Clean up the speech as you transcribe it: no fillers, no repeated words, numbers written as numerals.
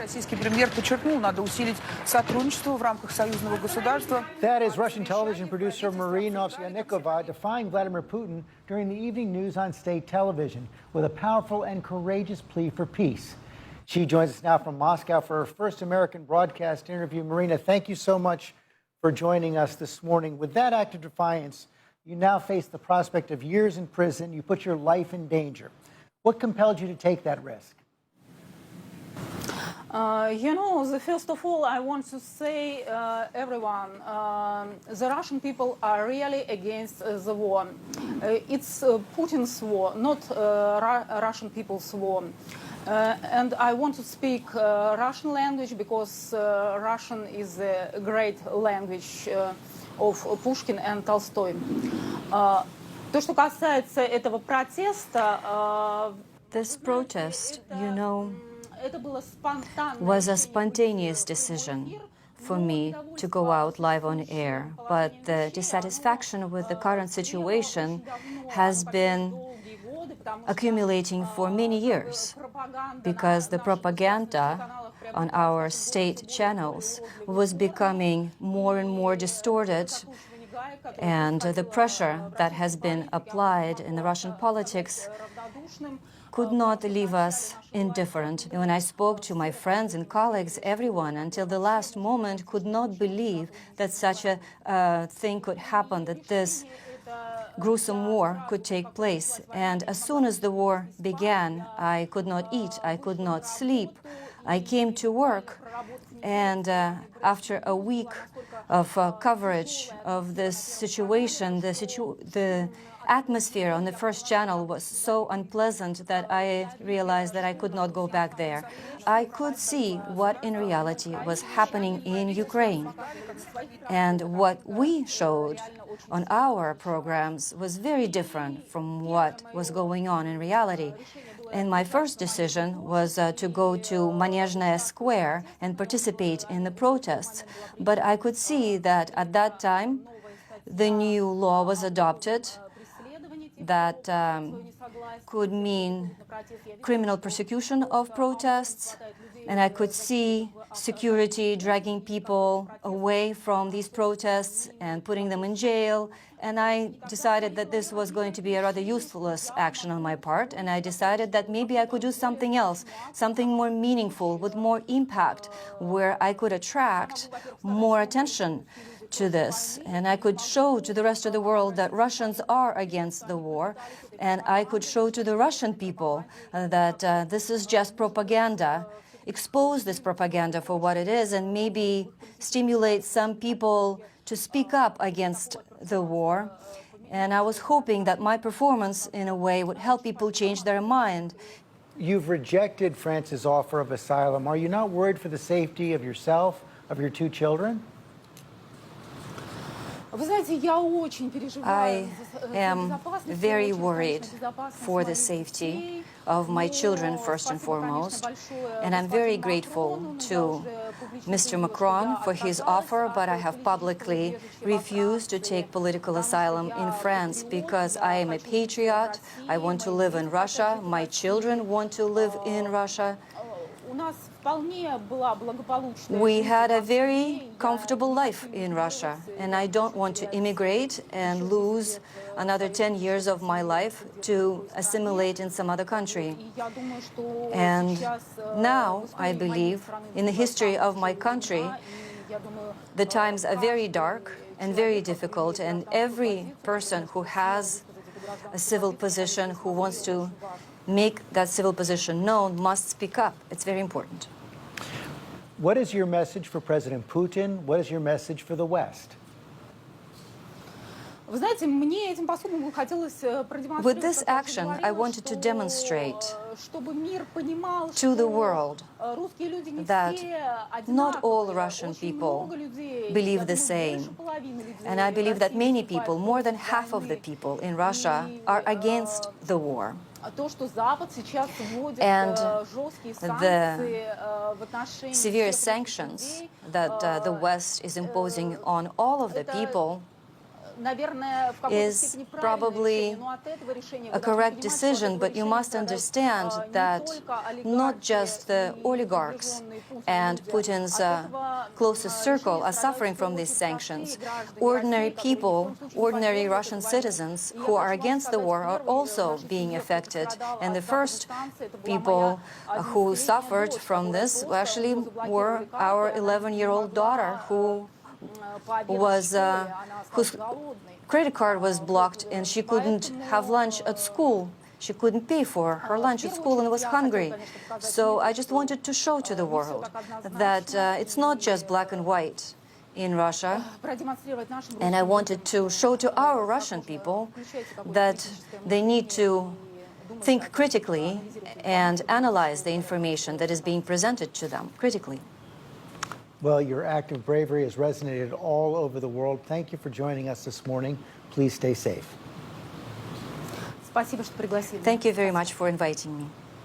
Российский премьер подчеркнул, надо усилить сотрудничество в рамках союзного государства. That is Russian television producer Marina Ovsyannikova defying Vladimir Putin during the evening news on state television with a powerful and courageous plea for peace. She joins us now from Moscow for her first American broadcast interview. Marina, thank you so much for joining us this morning. With that act of defiance, you now face the prospect of years in prison. You put your life in danger. What compelled you to take that risk? First of all, I want to say, everyone, the Russian people are really against the war. It's Putin's war, not Russian people's war. And I want to speak Russian language because Russian is a great language of Pushkin and Tolstoy. То, что касается этого протеста, This protest, was a spontaneous decision for me to go out live on air. But the dissatisfaction with the current situation has been accumulating for many years because the propaganda on our state channels was becoming more and more distorted, and the pressure that has been applied in the Russian politics could not leave us indifferent. When I spoke to my friends and colleagues, everyone until the last moment could not believe that such a thing could happen, that this gruesome war could take place. And as soon as the war began, I could not eat, I could not sleep. I came to work, and after a week of coverage of this situation, the atmosphere on the first channel was so unpleasant that I realized that I could not go back there. I could see what in reality was happening in Ukraine. And what we showed on our programs was very different from what was going on in reality. And my first decision was to go to Manezhnaya Square and participate in the protests. But I could see that at that time, the new law was adopted that could mean criminal persecution of protests, and I could see security dragging people away from these protests and putting them in jail. And I decided that this was going to be a rather useless action on my part, and I decided that maybe I could do something else, something more meaningful, with more impact, where I could attract more attention to this, and I could show to the rest of the world that Russians are against the war, and I could show to the Russian people that this is just propaganda, expose this propaganda for what it is, and maybe stimulate some people to speak up against the war. And I was hoping that my performance, in a way, would help people change their mind. You've rejected France's offer of asylum. Are you not worried for the safety of yourself, of your two children? I am very worried for the safety of my children, first and foremost, and I'm very grateful to Mr. Macron for his offer, but I have publicly refused to take political asylum in France because I am a patriot. I want to live in Russia. My children want to live in Russia. We had a very comfortable life in Russia, and I don't want to immigrate and lose another 10 years of my life to assimilate in some other country. And now, I believe, in the history of my country, the times are very dark and very difficult, and every person who has a civil position, who wants to make that civil position known, must speak up. It's very important. What is your message for President Putin? What is your message for the West? With this action, I wanted to demonstrate to the world that not all Russian people believe the same. And I believe that many people, more than half of the people in Russia, are against the war. And the severe sanctions that the West is imposing on all of the people is probably a correct decision, but you must understand that not just the oligarchs and Putin's closest circle are suffering from these sanctions. Ordinary people, ordinary Russian citizens who are against the war are also being affected. And the first people who suffered from this actually were our 11-year-old daughter, whose credit card was blocked and she couldn't have lunch at school. She couldn't pay for her lunch at school and was hungry. So I just wanted to show to the world that it's not just black and white in Russia. And I wanted to show to our Russian people that they need to think critically and analyze the information that is being presented to them critically. Well, your act of bravery has resonated all over the world. Thank you for joining us this morning. Please stay safe. Спасибо, что пригласили. Thank you very much for inviting me.